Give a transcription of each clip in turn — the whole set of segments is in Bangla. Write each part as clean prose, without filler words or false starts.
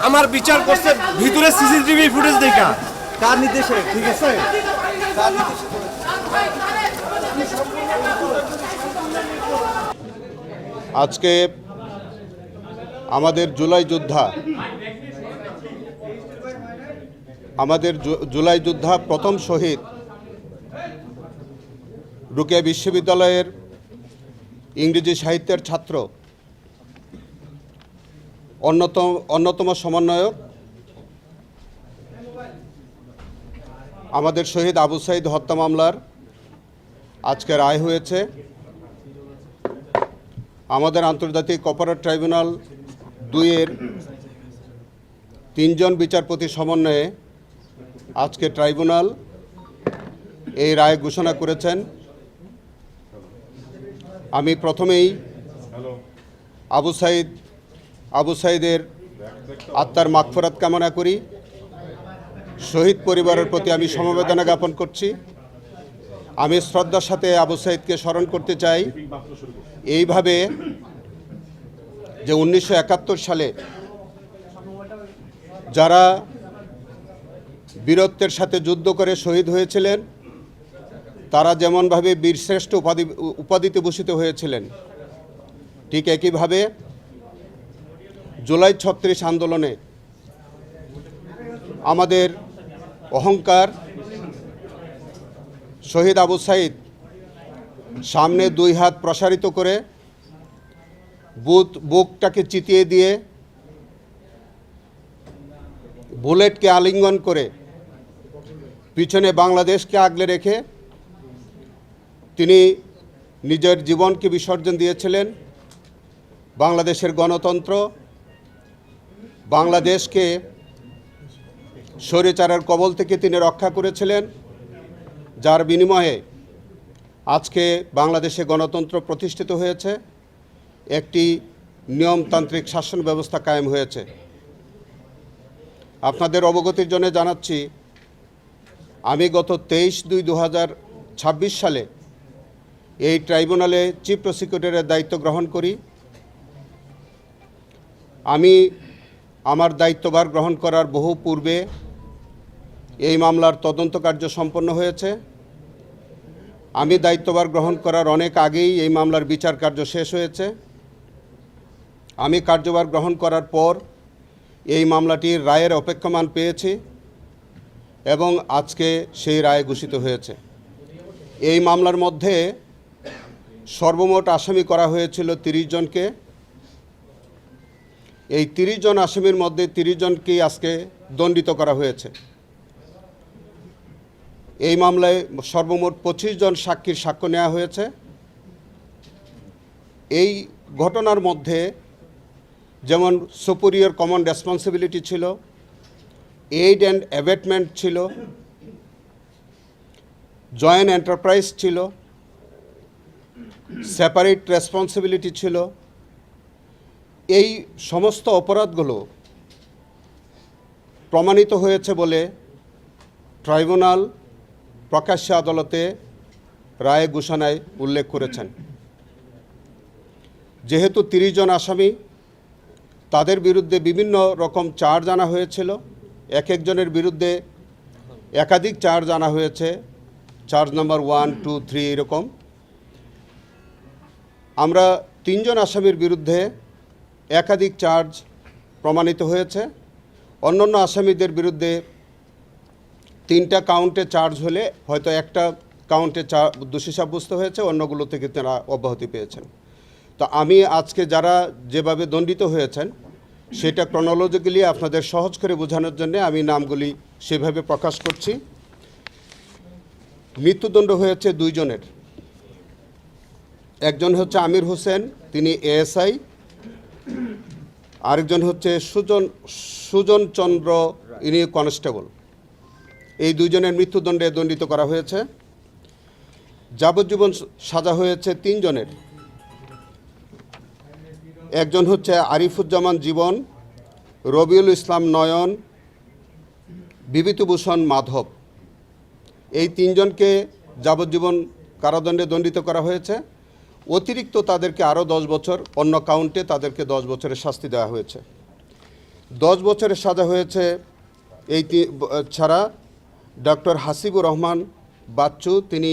আমার বিচার করছে ভিতরে সিসিটিভি ফুটেজ দেখা কার নির্দেশে, ঠিক আছে? আজকে আমাদের জুলাই যোদ্ধা প্রথম শহীদ রোকেয়া বিশ্ববিদ্যালয়ের ইংরেজি সাহিত্যের ছাত্র, অন্যতম সমন্বয়ক আমাদের শহীদ আবু সাঈদ হত্যা মামলার আজকে রায় হয়েছে। আমাদের আন্তর্জাতিক অপরাধ ট্রাইব্যুনাল 2-এর 3 জন বিচারপতি সমন্বয়ে আজকে ট্রাইব্যুনাল এই রায় ঘোষণা করেছেন। আমি প্রথমেই আবু সাঈদের আত্মার মাগফিরাত কামনা করি। শহীদ পরিবারের প্রতি আমি সমবেদনা জ্ঞাপন করছি। আমি শ্রদ্ধার সাথে আবু সাঈদকে স্মরণ করতে চাই এইভাবে যে 1971 সালে যারা বীরত্বের সাথে যুদ্ধ করে শহীদ হয়েছিলেন তারা যেমনভাবে বীরশ্রেষ্ঠ উপাধিতে ভূষিত হয়েছিলেন, ঠিক একইভাবে জুলাই 36 আন্দোলনে আমাদের অহংকার শহীদ আবু সাঈদ সামনে 2 হাত প্রসারিত করে বুকটাকে চিতিয়ে দিয়ে বুলেটকে আলিঙ্গন করে পিছনে বাংলাদেশকে আগলে রেখে তিনি নিজের জীবনকে বিসর্জন দিয়েছিলেন। বাংলাদেশের গণতন্ত্র, বাংলাদেশকে স্বৈরাচারের কবল থেকে তিনি রক্ষা করেছিলেন, যার বিনিময়ে আজকে বাংলাদেশে গণতন্ত্র প্রতিষ্ঠিত হয়েছে, একটি নিয়মতান্ত্রিক শাসন ব্যবস্থা কায়েম হয়েছে। আপনাদের অবগতির জন্য জানাচ্ছি, আমি গত 23/2/2026 সালে এই ট্রাইব্যুনালে চিফ প্রসিকিউটরের দায়িত্ব গ্রহণ করি। আমি আমার দায়িত্বভার গ্রহণ করার বহু পূর্বে এই মামলার তদন্ত কার্য সম্পন্ন হয়েছে। আমি দায়িত্বভার গ্রহণ করার অনেক আগেই এই মামলার বিচার কার্য শেষ হয়েছে। আমি কার্যভার গ্রহণ করার পর এই মামলাটির রায়ের অপেক্ষমান পেয়েছি এবং আজকে সেই রায় ঘোষিত হয়েছে। এই মামলার মধ্যে সর্বমোট আসামি করা হয়েছিল 30 জনকে। এই 30 জন আসামির মধ্যে 30 জনকেই আজকে দণ্ডিত করা হয়েছে। এই মামলায় সর্বমোট 25 জন সাক্ষীর সাক্ষ্য নেওয়া হয়েছে। এই ঘটনার মধ্যে যেমন সুপিরিয়র কমন রেসপন্সিবিলিটি ছিল, এইড অ্যান্ড অ্যাবেটমেন্ট ছিল, জয়েন্ট এন্টারপ্রাইজ ছিল, সেপারেট রেসপন্সিবিলিটি ছিল। এই সমস্ত অপরাধগুলো প্রমাণিত হয়েছে বলে ট্রাইব্যুনাল প্রকাশ্য আদালতে রায় ঘোষণায় উল্লেখ করেছেন। যেহেতু 30 জন আসামি, তাদের বিরুদ্ধে বিভিন্ন রকম চার্জ আনা হয়েছিল। এক একজনের বিরুদ্ধে একাধিক চার্জ আনা হয়েছে, চার্জ নাম্বার 1, 2, 3 এরকম। আমরা 3 জন আসামির বিরুদ্ধে একাধিক চার্জ প্রমাণিত হয়েছে। অন্যান্য আসামিদের বিরুদ্ধে 3টা কাউন্টে চার্জ হলে হয়তো একটা কাউন্টে দোষী সাব্যস্ত হয়েছে, অন্যগুলো থেকে তারা অব্যাহতি পেয়েছেন। তো আমি আজকে যারা যেভাবে দণ্ডিত হয়েছেন সেটা ক্রনোলজিক্যালি আপনাদের সহজ করে বোঝানোর জন্য আমি নামগুলি সেভাবে প্রকাশ করছি। মৃত্যুদণ্ড হয়েছে 2 জনের। একজন হচ্ছে আমির হোসেন, তিনি এএসআই। আরেকজন হচ্ছে সুজন চন্দ্র, ইনি কনস্টেবল। এই 2 জনের মৃত্যুদণ্ডে দণ্ডিত করা হয়েছে। যাবজ্জীবন সাজা হয়েছে 3 জনের। একজন হচ্ছে আরিফুজ্জামান জীবন, রবিউল ইসলাম নয়ন, বিভূতিভূষণ মাধব। এই 3 জনকে যাবজ্জীবন কারাদণ্ডে দণ্ডিত করা হয়েছে। অতিরিক্ত তাদেরকে আরও 10 বছর, অন্য কাউন্টে তাদেরকে 10 বছরের শাস্তি দেওয়া হয়েছে। 10 বছরের সাজা হয়েছে এই ছাড়া ডক্টর হাসিবুর রহমান বাচ্চু, তিনি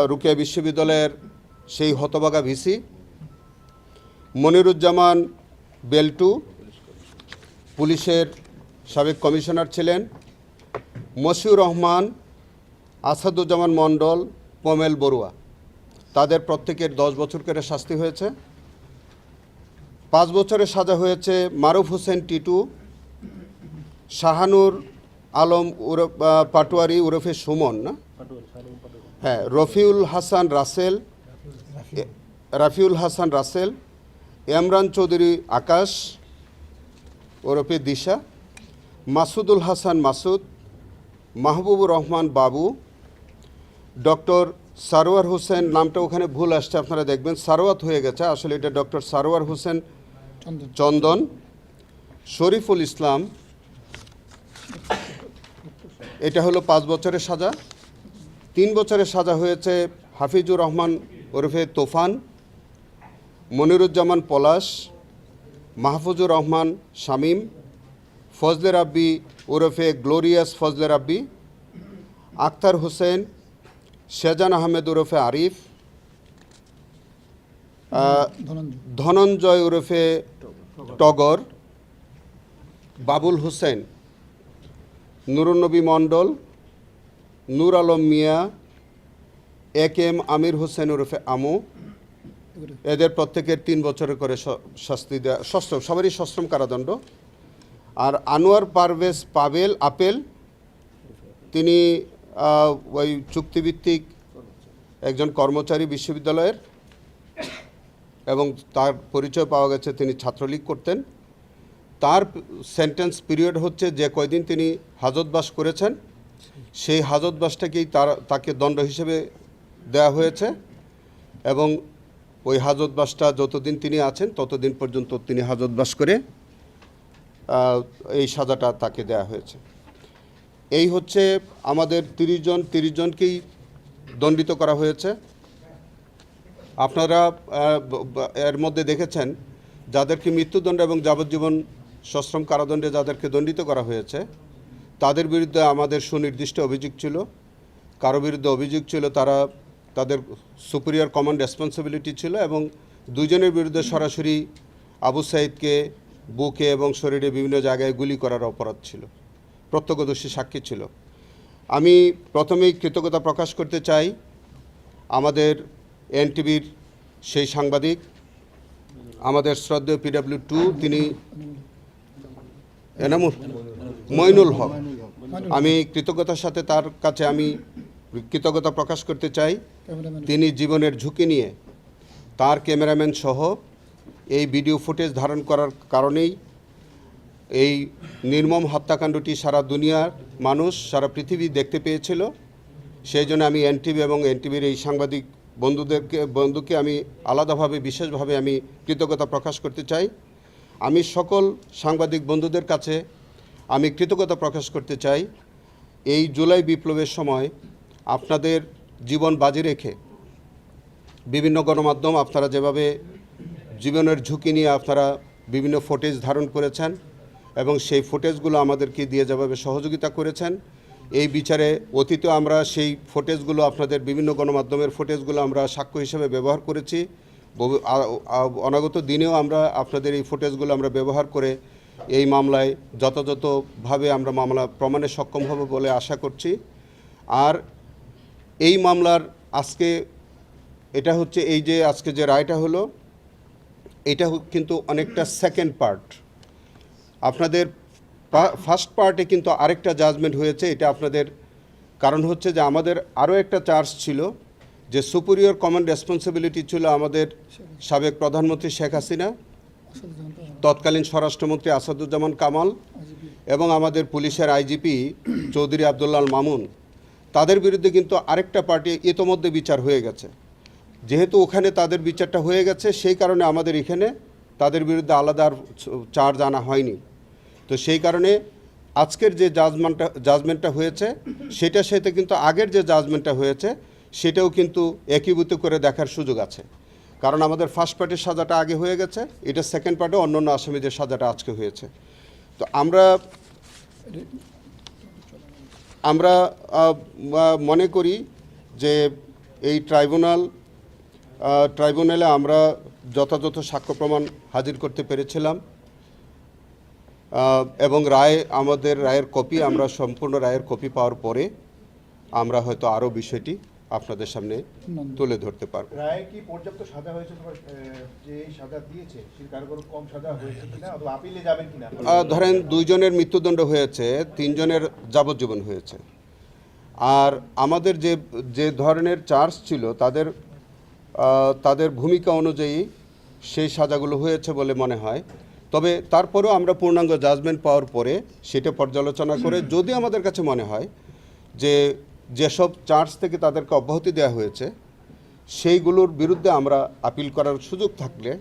রুকিয়া বিশ্ববিদ্যালয়ের সেই হতভাগা ভিসি। মনিরুজ্জামান বেল্টু পুলিশের সাবেক কমিশনার ছিলেন। মশিউর রহমান, আসাদুজ্জামান মণ্ডল, পমেল বড়ুয়া, তাদের প্রত্যেকের 10 বছর করে শাস্তি হয়েছে। 5 বছরের সাজা হয়েছে মারুফ হোসেন টিটু, শাহানুর আলম পাটোয়ারি ওরফে সুমন, না হ্যাঁ, রাফিউল হাসান রাসেল, এমরান চৌধুরী আকাশ ওরফে দিশা, মাসুদুল হাসান মাসুদ, মাহবুবুর রহমান বাবু, ডক্টর সারোয়ার হোসেন, নামটা ওখানে ভুল আসছে, আপনারা দেখবেন সারোয়াত হয়ে গেছে, আসলে এটা ডক্টর সারোয়ার হোসেন চন্দন, শরীফুল ইসলাম, এটা হলো 5 বছরের সাজা। 3 বছরের সাজা হয়েছে হাফিজুর রহমান ওরফে তোফান, মনিরুজ্জামান পলাশ, মাহফুজুর রহমান শামীম, ফজলে রাব্বি ওরফে গ্লোরিয়াস ফজলে রাব্বি, আখতার হোসেন, শেজান আহমেদ ওরফে আরিফ, ধনঞ্জয় ওরফে টগর, বাবুল হোসেন, নুরুন্নবী মণ্ডল, নূর আলম মিয়া, এম আমির হোসেন ওরফে আমু। এদের প্রত্যেকের 3 বছরের করে শাস্তি দেওয়া, সবারই সশ্রম কারাদণ্ড। আর আনোয়ার পারভেজ আপেল, তিনি ওই চুক্তিভিত্তিক একজন কর্মচারী বিশ্ববিদ্যালয়ের, এবং তার পরিচয় পাওয়া গেছে তিনি ছাত্রলীগ করতেন। তার সেন্টেন্স পিরিয়ড হচ্ছে যে কয়দিন তিনি হাজতবাস করেছেন, সেই হাজতবাসটাকেই তাকে দণ্ড হিসেবে দেওয়া হয়েছে, এবং ওই হাজতবাসটা যতদিন তিনি আছেন ততদিন পর্যন্ত তিনি হাজতবাস করে এই সাজাটা তাকে দেওয়া হয়েছে। এই হচ্ছে আমাদের 30 জনকেই দণ্ডিত করা হয়েছে। আপনারা এর মধ্যে দেখেছেন যাদেরকে মৃত্যুদণ্ড এবং যাবজ্জীবন সশ্রম কারাদণ্ডে যাদেরকে দণ্ডিত করা হয়েছে তাদের বিরুদ্ধে আমাদের সুনির্দিষ্ট অভিযোগ ছিল। কারো বিরুদ্ধে অভিযোগ ছিল তাদের সুপিরিয়র কমান্ড রেসপন্সিবিলিটি ছিল, এবং 2 জনের বিরুদ্ধে সরাসরি আবু সাইদকে বুকে এবং শরীরে বিভিন্ন জায়গায় গুলি করার অপরাধ ছিল, প্রত্যক্ষদর্শী সাক্ষী ছিল। আমি প্রথমেই কৃতজ্ঞতা প্রকাশ করতে চাই আমাদের এনটিভির সেই সাংবাদিক, আমাদের শ্রদ্ধেয় PW2, তিনি মইনুল হক, আমি কৃতজ্ঞতার সাথে তার কাছে আমি কৃতজ্ঞতা প্রকাশ করতে চাই। তিনি জীবনের ঝুঁকি নিয়ে তার ক্যামেরাম্যান সহ এই ভিডিও ফুটেজ ধারণ করার কারণেই এই নির্মম হত্যাকাণ্ডটি সারা দুনিয়ার মানুষ, সারা পৃথিবী দেখতে পেয়েছিল। সেই জন্য আমি এনটিভি এবং এনটিভির এই সাংবাদিক বন্ধুকে আমি আলাদাভাবে বিশেষভাবে আমি কৃতজ্ঞতা প্রকাশ করতে চাই। আমি সকল সাংবাদিক বন্ধুদের কাছে আমি কৃতজ্ঞতা প্রকাশ করতে চাই। এই জুলাই বিপ্লবের সময় আপনাদের জীবন বাজি রেখে বিভিন্ন গণমাধ্যম আপনারা যেভাবে জীবনের ঝুঁকি নিয়ে আপনারা বিভিন্ন ফুটেজ ধারণ করেছেন এবং সেই ফুটেজগুলো আমাদেরকে দিয়ে যেভাবে সহযোগিতা করেছেন, এই বিচারে অতীতে আমরা সেই ফুটেজগুলো আপনাদের বিভিন্ন গণমাধ্যমের ফুটেজগুলো আমরা সাক্ষ্য হিসেবে ব্যবহার করেছি। অনাগত দিনেও আমরা আপনাদের এই ফুটেজগুলো আমরা ব্যবহার করে এই মামলায় যথাযথভাবে আমরা মামলা প্রমাণে সক্ষম হব বলে আশা করছি। আর এই মামলার আজকে এটা হচ্ছে এই যে আজকে যে রায়টা হলো এটা কিন্তু অনেকটা সেকেন্ড পার্ট। আপনাদের ফার্স্ট পার্টে কিন্তু আরেকটা জাজমেন্ট হয়েছে, এটা আপনাদের কারণ হচ্ছে যে আমাদের আরও একটা চার্জ ছিল যে সুপিরিয়র কমন রেসপন্সিবিলিটি ছিল আমাদের সাবেক প্রধানমন্ত্রী শেখ হাসিনা, তৎকালীন স্বরাষ্ট্রমন্ত্রী আসাদুজ্জামান কামাল এবং আমাদের পুলিশের আইজিপি চৌধুরী আবদুল্লাহ আল মামুন। তাদের বিরুদ্ধে কিন্তু আরেকটা পার্টি ইতোমধ্যে বিচার হয়ে গেছে। যেহেতু ওখানে তাদের বিচারটা হয়ে গেছে সেই কারণে আমাদের এখানে তাদের বিরুদ্ধে আলাদা চার্জ আনা হয়নি। তো সেই কারণে আজকের যে জাজমেন্টটা হয়েছে সেটার সাথে কিন্তু আগের যে জাজমেন্টটা হয়েছে সেটাও কিন্তু একীভূত করে দেখার সুযোগ আছে। কারণ আমাদের ফার্স্ট পার্টির সাজাটা আগে হয়ে গেছে, এটা সেকেন্ড পার্টে অন্যান্য আসামিদের সাজাটা আজকে হয়েছে। তো আমরা মনে করি যে এই ট্রাইব্যুনালে আমরা যথাযথ সাক্ষ্য প্রমাণ হাজির করতে পেরেছিলাম এবং আমাদের রায়ের কপি, আমরা সম্পূর্ণ রায়ের কপি পাওয়ার পরে আমরা হয়তো আরও বিষয়টি আপনাদের সামনে তুলে ধরতে পারবো। রায়ে কি পর্যাপ্ত সাজা হয়েছে, যে সাজা দিয়েছে সে কারোর কম সাজা হয়েছে কিনা, অথবা আপিলে যাবেন কিনা? ধরেন 2 জনের মৃত্যুদণ্ড হয়েছে, 3 জনের যাবজ্জীবন হয়েছে। আর আমাদের যে ধরনের চার্জ ছিল তাদের ভূমিকা অনুযায়ী সেই সাজাগুলো হয়েছে বলে মনে হয়। তবে তারপরেও আমরা পূর্ণাঙ্গ জাজমেন্ট পাওয়ার পরে সেটা পর্যালোচনা করে যদি আমাদের কাছে মনে হয় যে যেসব চার্জ থেকে তাদেরকে অব্যাহতি দেওয়া হয়েছে সেইগুলোর বিরুদ্ধে আমরা আপিল করার সুযোগ থাকলে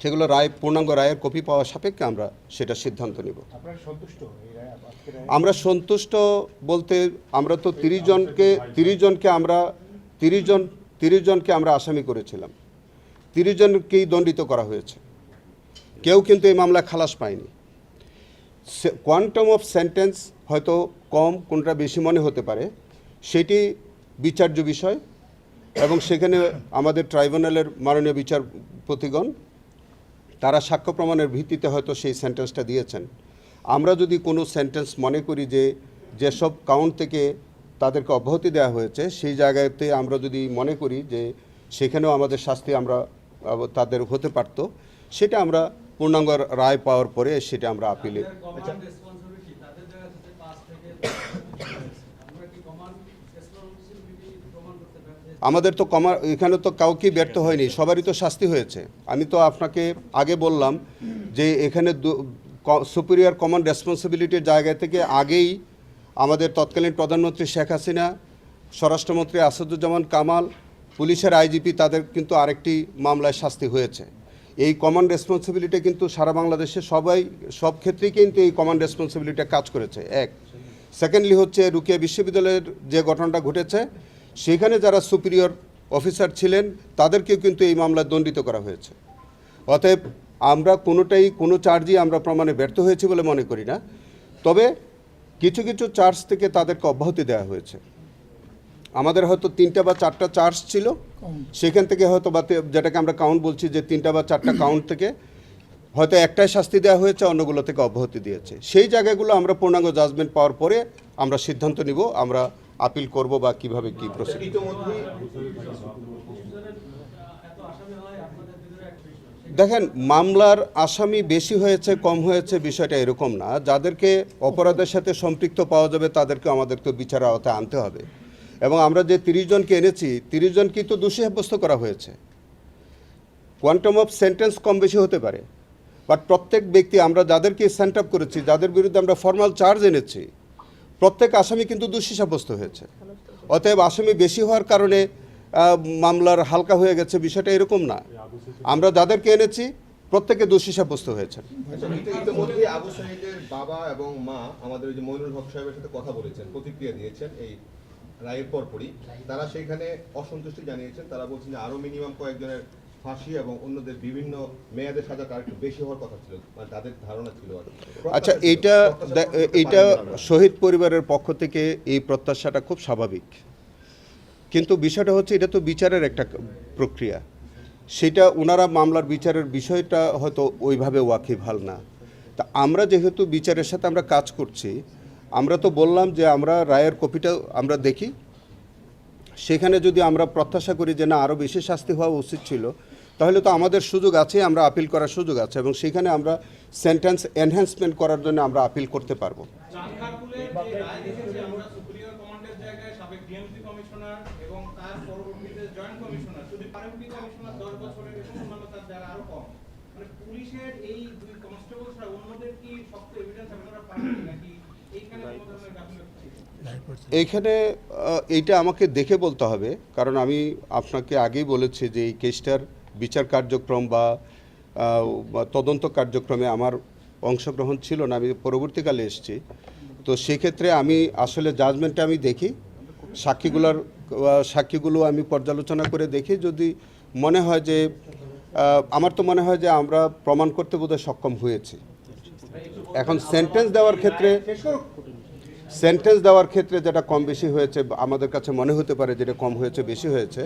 সেগুলো পূর্ণাঙ্গ রায়ের কপি পাওয়া সাপেক্ষে আমরা সেটা সিদ্ধান্ত নেব। আপনারা সন্তুষ্ট এই রায়ে? আমরা সন্তুষ্ট বলতে আমরা তো 30 জনকে আমরা আসামি করেছিলাম, 30 জনকেই দণ্ডিত করা হয়েছে। কেউ কিন্তু এই মামলা খালাস পায়নি। কোয়ান্টাম অফ সেন্টেন্স হয়তো কম, কোনটা বেশি মনে হতে পারে, সেটি বিচার্য বিষয় এবং সেখানে আমাদের ট্রাইব্যুনালের মাননীয় বিচারপতিগণ তারা সাক্ষ্য প্রমাণের ভিত্তিতে হয়তো সেই সেন্টেন্সটা দিয়েছেন। আমরা যদি কোনো সেন্টেন্স মনে করি যে যেসব কাউন্ট থেকে তাদেরকে অব্যাহতি দেওয়া হয়েছে সেই জায়গাতে আমরা যদি মনে করি যে সেখানেও আমাদের শাস্তি তাদের হতে পারত, সেটা আমরা পূর্ণাঙ্গ রায় পাওয়ার পরে সেটা আমরা আপিলে। আমাদের তো এখানে তো কাউকে ব্যর্থ হয়নি, সবারই তো শাস্তি হয়েছে। আমি তো আপনাকে আগে বললাম যে এখানে সুপিরিয়র কমন রেসপন্সিবিলিটির জায়গা থেকে আগেই আমাদের তৎকালীন প্রধানমন্ত্রী শেখ হাসিনা, স্বরাষ্ট্রমন্ত্রী আসাদুজ্জামান কামাল, পুলিশের আইজিপি তাদের কিন্তু আরেকটি মামলায় শাস্তি হয়েছে। এই কমন রেসপন্সিবিলিটি কিন্তু সারা বাংলাদেশে সব ক্ষেত্রেই কিন্তু এই কমন রেসপন্সিবিলিটি কাজ করেছে। সেকেন্ডলি হচ্ছে রুকিয়া বিশ্ববিদ্যালয়ের যে ঘটনাটা ঘটেছে সেখানে যারা সুপিরিয়র অফিসার ছিলেন তাদেরকেও কিন্তু এই মামলায় দণ্ডিত করা হয়েছে। অতএব আমরা কোনো চার্জই আমরা প্রমাণে ব্যর্থ হয়েছি বলে মনে করি না। তবে কিছু কিছু চার্জ থেকে তাদেরকে অব্যাহতি দেওয়া হয়েছে। আমাদের হয়তো 3টা বা 4টা চার্জ ছিল, সেখান থেকে হয়তো যেটাকে আমরা কাউন্ট বলছি যে 3টা বা 4টা কাউন্ট থেকে হয়তো একটাই শাস্তি দেওয়া হয়েছে, অন্যগুলো থেকে অব্যাহতি দিয়েছে। সেই জায়গাগুলো আমরা পূর্ণাঙ্গ জাজমেন্ট পাওয়ার পরে আমরা সিদ্ধান্ত নিব আমরা আপিল করব বা কিভাবে কি প্রসিড। দেখেন, মামলার আসামি বেশি হয়েছে কম হয়েছে বিষয়টা এরকম না। যাদেরকে অপরাধের সাথে সম্পৃক্ত পাওয়া যাবে তাদেরকে আমাদেরকে বিচারের আওতায় আনতে হবে। এবং আমরা যে 30 জনকে এনেছি 30 জনকেই তো দোষী সাব্যস্ত করা হয়েছে। কোয়ান্টাম অফ সেন্টেন্স কম বেশি হতে পারে, বাট প্রত্যেক ব্যক্তি আমরা যাদেরকে সেন্ট আপ করেছি, যাদের বিরুদ্ধে আমরা ফর্মাল চার্জ এনেছি, প্রত্যেক আসামি কিন্তু দোষী সাব্যস্ত হয়েছে। অতএব আসামি বেশি হওয়ার কারণে মামলার হালকা হয়ে গেছে বিষয়টা এরকম না। আমরা যাদেরকে এনেছি প্রত্যেকে দোষী সাব্যস্ত হয়েছে। ইতিমধ্যে আবু সাঈদের বাবা এবং মা আমাদের ওই যে মইনুল হক সাহেবের সাথে কথা বলেছেন, প্রতিক্রিয়া দিয়েছেন এই রায়ের পরপরই। তারা সেইখানে অসন্তুষ্টি জানিয়েছেন। তারা বলছেন যে আরও মিনিমাম কয়েকজনের ফাঁসি এবং অন্যদের বিভিন্ন মেয়াদের সাজাটা আরেকটু বেশি হওয়ার কথা ছিল, মানে তাদের ধারণা ছিল। আচ্ছা, এইটা শহীদ পরিবারের পক্ষ থেকে এই প্রত্যাশাটা খুব স্বাভাবিক, কিন্তু বিষয়টা হচ্ছে এটা তো বিচারের একটা প্রক্রিয়া। সেটা ওনারা মামলার বিচারের বিষয়টা হয়তো ওইভাবে ওয়াকিবহাল না। তা আমরা যেহেতু বিচারের সাথে আমরা কাজ করছি, আমরা তো বললাম যে আমরা রায়ের কপিটা আমরা দেখি সেখানে যদি আমরা প্রত্যাশা করি যে না আরও বেশি শাস্তি হওয়া উচিত ছিল, তাহলে তো আমাদের সুযোগ আছে, আমরা আপিল করার সুযোগ আছে এবং সেখানে আমরা সেন্টেন্স এনহ্যান্সমেন্ট করার জন্য আমরা আপিল করতে পারবো। চাঁদখারপুলের যে রায় দেখেছি আমরা, সুপ্রিয়র কমান্ডের জায়গায় সাবেক ডিএমসি কমিশনার এবং তার পরবর্তীতে জয়েন্ট কমিশনার, শুধু ডেপুটি কমিশনার 10 বছরের এবং অন্যান্য তার যারা আরো কম, মানে পুলিশের এই দুই কনস্টেবল ছাড়া অন্যদের কি শক্ত এভিডেন্স আপনারা পাবেন নাকি এইখানে কোনো ধরনের গাফিলতি ছিল? এইখানে এইটা আমাকে দেখে বলতে হবে, কারণ আমি আপনাকে আগেই বলেছি যে এই কেসটার বিচার কার্যক্রম বা তদন্ত কার্যক্রমে আমার অংশগ্রহণ ছিল না, আমি পরবর্তীকালে এসেছি। তো সেক্ষেত্রে আমি আসলে জাজমেন্টটা আমি দেখি, সাক্ষীগুলো আমি পর্যালোচনা করে দেখি, যদি মনে হয় যে আমার তো মনে হয় যে আমরা প্রমাণ করতে বোধহয় সক্ষম হয়েছি। এখন সেন্টেন্স দেওয়ার ক্ষেত্রে যেটা কম বেশি হয়েছে আমাদের কাছে মনে হতে পারে, যেটা কম হয়েছে বেশি হয়েছে,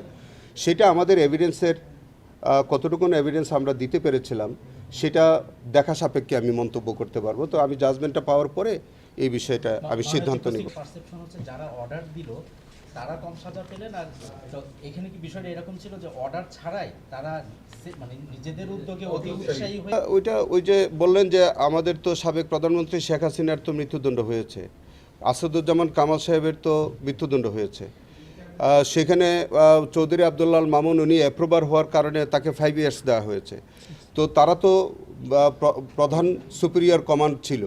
সেটা আমাদের এভিডেন্সের কতটুকু এভিডেন্স আমরা দিতে পেরেছিলাম সেটা দেখা সাপেক্ষে আমি মন্তব্য করতে পারবো। তো আমি জাজমেন্টটা পাওয়ার পরে এই বিষয়টা আমি সিদ্ধান্ত নিব। পারসেপশন হচ্ছে যারা অর্ডার দিল তারা কম সাজা পেলেন, আর তো এখানে কি বিষয়টা এরকম ছিল যে অর্ডার ছাড়াই তারা মানে নিজেদের উদ্যোগে অতি উৎসাহী হয়ে ওই যে বললেন যে আমাদের তো সাবেক প্রধানমন্ত্রী শেখ হাসিনার তো মৃত্যুদণ্ড হয়েছে, আসাদুজ্জামান কামাল সাহেবের তো মৃত্যুদণ্ড হয়েছে, সেখানে চৌধুরী আবদুল্লাহ আল মামুন উনি অ্যাপ্রুভার হওয়ার কারণে তাকে 5 ইয়ার্স দেওয়া হয়েছে। তো তারা তো প্রধান সুপিরিয়র কমান্ড ছিল,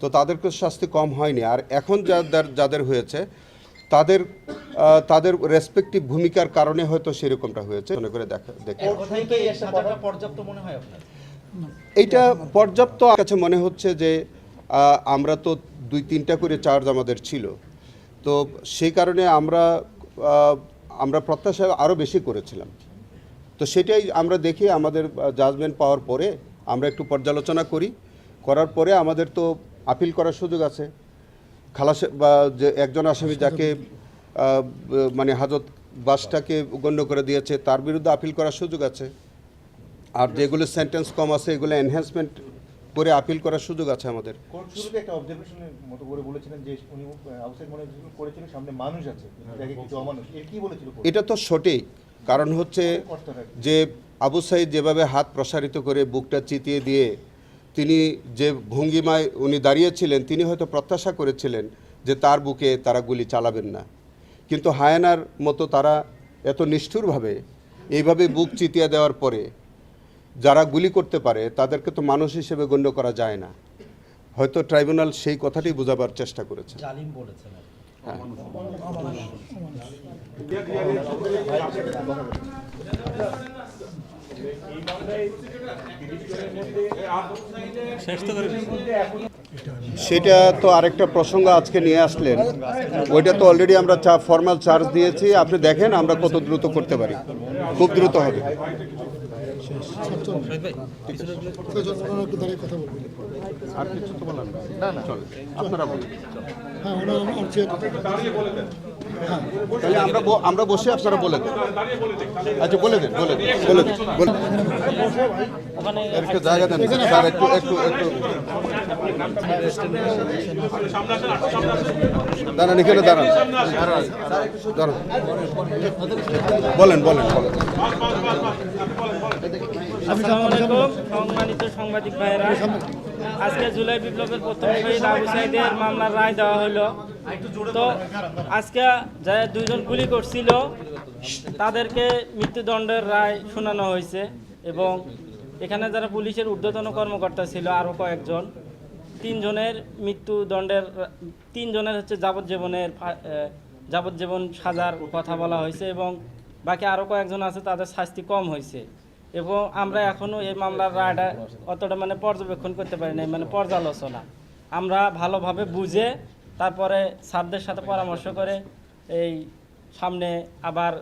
তো তাদেরকে শাস্তি কম হয়নি। আর এখন যাদের হয়েছে তাদের রেসপেক্টিভ ভূমিকার কারণে হয়তো সেরকমটা হয়েছে মনে করে দেখে কোথায় কি এর সাজাটা পর্যাপ্ত মনে হয় আপনার? এইটা পর্যাপ্ত কাছে মনে হচ্ছে যে আমরা তো 2-3টা করে চার্জ আমাদের ছিল, তো সেই কারণে আমরা প্রত্যাশা আরও বেশি করেছিলাম। তো সেটাই আমরা দেখি আমাদের জাজমেন্ট পাওয়ার পরে আমরা একটু পর্যালোচনা করার পরে আমাদের তো আপিল করার সুযোগ আছে। খালাস বা যে একজন আসামি যাকে মানে হাজত বাসটাকে গণ্য করে দিয়েছে তার বিরুদ্ধে আপিল করার সুযোগ আছে, আর যেগুলো সেন্টেন্স কম আছে এগুলো এনহ্যান্সমেন্ট করে আপিল করার সুযোগ আছে আমাদের। কোর্ট শুরুতে একটা অবজারভেশনের মতো করে বলেছিলেন যে উনি আউটসাইড মনে করেছিলেন সামনে মানুষ আছে, দেখে কিছু অমানুষ, এর কি বলেছিল court? এটা তো সঠিক, কারণ হচ্ছে যে আবু সাইদ যেভাবে হাত প্রসারিত করে বুকটা চিতিয়ে দিয়ে তিনি যে ভঙ্গিমায় উনি দাঁড়িয়েছিলেন, তিনি হয়তো প্রত্যাশা করেছিলেন যে তার বুকে তারা গুলি চালাবেন না, কিন্তু হায়ানার মতো তারা এত নিষ্ঠুরভাবে এইভাবে বুক চিতিয়ে দেওয়ার পরে যারা গুলি করতে পারে তাদেরকে তো মানুষ হিসেবে গণ্য করা যায় না। হয়তো ট্রাইব্যুনাল সেই কথাটি বোঝাবার চেষ্টা করেছে। জালিম বলেছেন। সেটা তো আরেকটা প্রসঙ্গ আজকে নিয়ে আসলেন, ওইটা তো অলরেডি আমরা ফর্মাল চার্জ দিয়েছি। আপনি দেখেন আমরা কত দ্রুত করতে পারি, খুব দ্রুত হবে। আর কিছু তো বললাম না, চলে আপনারা বলুন। তাহলে আমরা বসে আপনারা বলে দেন। আচ্ছা বলে দেন। একটু জায়গা দেন স্যার, একটু দাঁড়ান, এখানে দাঁড়ান। বলেন। আসসালামু আলাইকুম সম্মানিত সাংবাদিক ভাইয়েরা, আজকে জুলাই বিপ্লবের প্রথম শহীদ আবু সাইদের মামলার রায় দেওয়া হলো। তো আজকে যারা 2 জন গুলি করছিল তাদেরকে মৃত্যুদণ্ডের রায় শোনানো হয়েছে, এবং এখানে যারা পুলিশের ঊর্ধ্বতন কর্মকর্তা ছিল আরও কয়েকজন, 3 জনের মৃত্যুদণ্ডের 3 জনের হচ্ছে যাবজ্জীবন সাজার কথা বলা হয়েছে, এবং বাকি আরও কয়েকজন আছে তাদের শাস্তি কম হয়েছে। এবং আমরা এখনও এই মামলার রায়টা অতটা মানে পর্যবেক্ষণ করতে পারি নাই, মানে পর্যালোচনা আমরা ভালোভাবে বুঝে তারপরে স্যারদের সাথে পরামর্শ করে এই সামনে আবার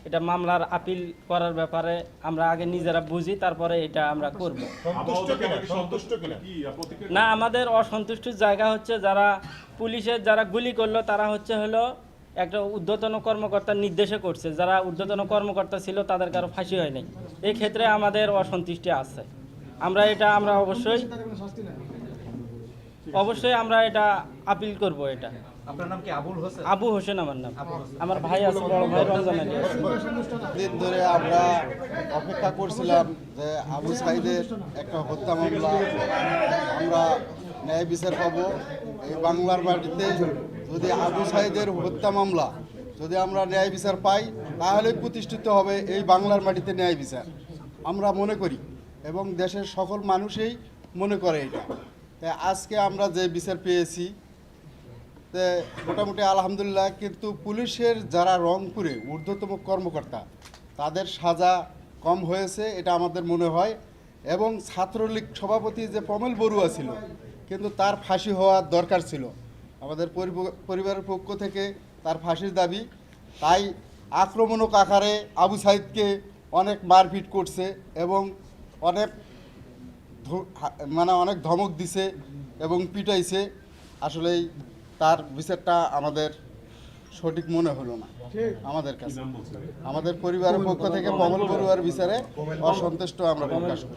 এটা মামলার আপিল করার ব্যাপারে আমরা আগে নিজেরা বুঝি, তারপরে এটা আমরা করব। না, আমাদের অসন্তুষ্টির জায়গা হচ্ছে যারা পুলিশের যারা গুলি করলো তারা হলো একটা ঊর্ধ্বতন কর্মকর্তার নির্দেশে করছে, যারা ঊর্ধ্বতন কর্মকর্তা ছিল তাদের কারো ফাঁসি হয়নি। এই ক্ষেত্রে আমাদের অসন্তুষ্টি আছে। আমরা অবশ্যই আমরা এটা আপিল করব এটা। আপনার নাম কি আবুল হোসেন? আবু হোসেন আমার নাম। আমার ভাই আছে, বড় ভাই রমজান আলী আছে। দিন ধরে আমরা অপেক্ষা করছিলাম যে আবু সাইদের একটা হত্যা মামলা আমরা ন্যায় বিচার পাবো এই বাংলার মাটিতে। যদি আবু সাইদের হত্যা মামলা যদি আমরা ন্যায় বিচার পাই তাহলে প্রতিষ্ঠিত হবে এই বাংলার মাটিতে ন্যায় বিচার, আমরা মনে করি এবং দেশের সকল মানুষই মনে করে এটা। তাই আজকে আমরা যে বিচার পেয়েছি তে মোটামুটি আলহামদুলিল্লাহ। কিন্তু পুলিশের যারা রংপুরে ঊর্ধ্বতম কর্মকর্তা তাদের সাজা কম হয়েছে এটা আমাদের মনে হয়। এবং ছাত্রলীগ সভাপতি যে প্রমল বড়ুয়া ছিল কিন্তু তার ফাঁসি হওয়ার দরকার ছিল। আমাদের পরিবারের পক্ষ থেকে তার ফাঁসির দাবি। তাই আক্রমণক আকারে আবু সাইদকে অনেক মারপিট করছে এবং অনেক অনেক ধমক দিছে এবং পিটাইছে। আসলেই তার বিচারটা আমাদের সঠিক মনে হলো না আমাদের কাছে। আমাদের পরিবারের পক্ষ থেকে প্রমল বড়ুয়ার বিচারে অসন্তুষ্ট আমরা প্রকাশ করি।